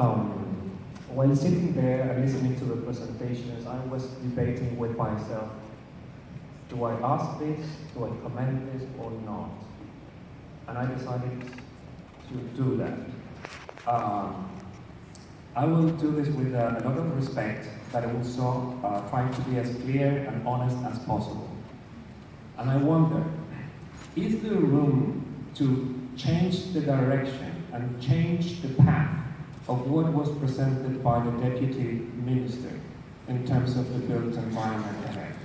While sitting there and listening to the presentations, I was debating with myself, do I ask this, do I comment this or not? And I decided to do that. I will do this with a lot of respect, but also trying to be as clear and honest as possible. And I wonder, is there room to change the direction and change the path of what was presented by the Deputy Minister in terms of the built environment ahead?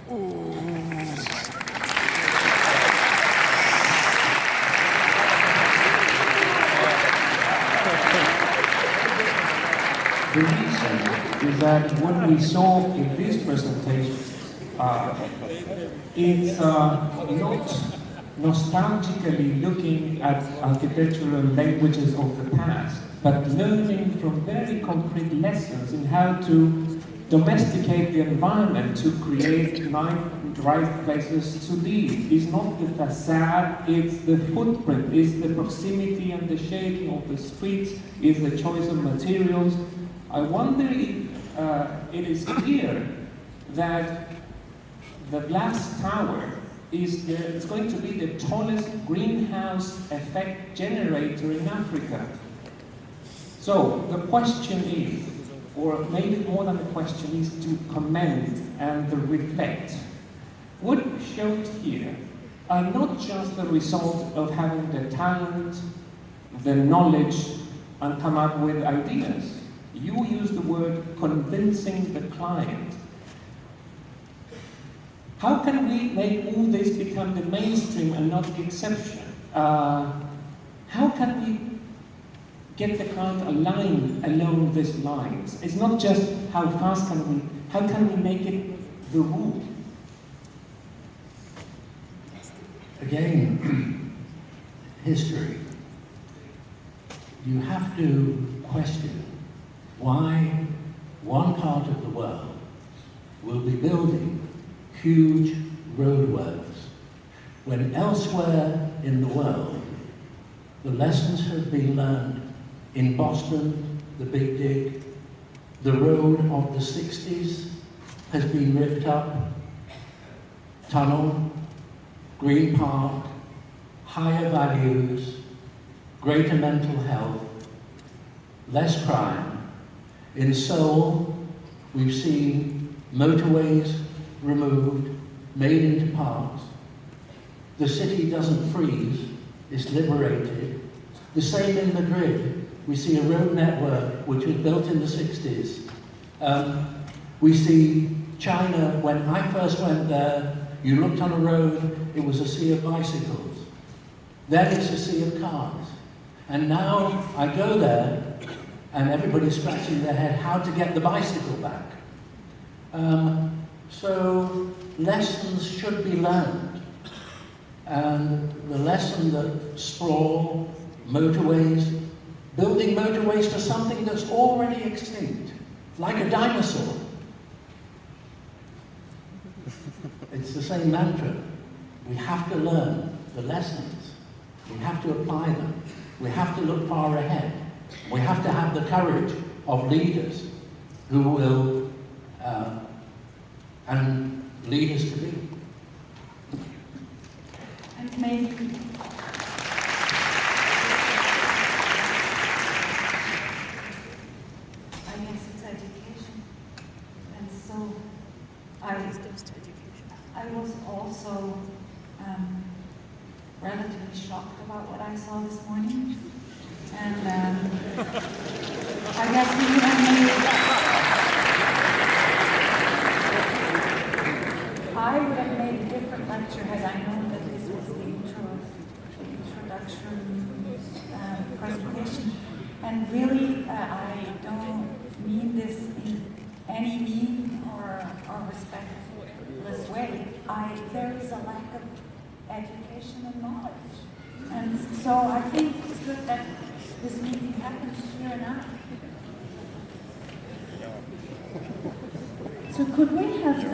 The reason is that what we saw in this presentation, it's not nostalgically looking at architectural languages of the past, but learning from very concrete lessons in how to domesticate the environment to create right places to live. It's not the facade, it's the footprint, it's the proximity and the shading of the streets, it's the choice of materials. I wonder if it is clear that the glass tower is going to be the tallest greenhouse effect generator in Africa. So the question is, or maybe more than the question, is to comment and reflect. What showed here are not just the result of having the talent, the knowledge, and come up with ideas. You use the word convincing the client. How can we make all this become the mainstream and not the exception? How can we get the client aligned along these lines? It's not just how fast how can we make it the rule? Again, history. You have to question why one part of the world will be building huge roadworks when elsewhere in the world the lessons have been learned. In Boston, the Big Dig, the road of the 60s has been ripped up, tunnel, Green Park, higher values, greater mental health, less crime. In Seoul, we've seen motorways removed, made into parks. The city doesn't freeze, it's liberated. The same in Madrid. We see a road network which was built in the 60s. We see China, when I first went there, you looked on a road, it was a sea of bicycles. Then it's a sea of cars. And now I go there, and everybody's scratching their head how to get the bicycle back. So lessons should be learned. And the lesson that sprawl, motorways, building motorways for something that's already extinct, like a dinosaur. It's the same mantra. We have to learn the lessons. We have to apply them. We have to look far ahead. We have to have the courage of leaders who will, and leaders to be. And maybe I was also relatively shocked about what I saw this morning, and I guess we would have made a different lecture had I known that this was the introduction presentation. And really, I don't mean this in any mean or respectless way. There is a lack of education and knowledge. And so I think it's good that this meeting happens here now. So could we have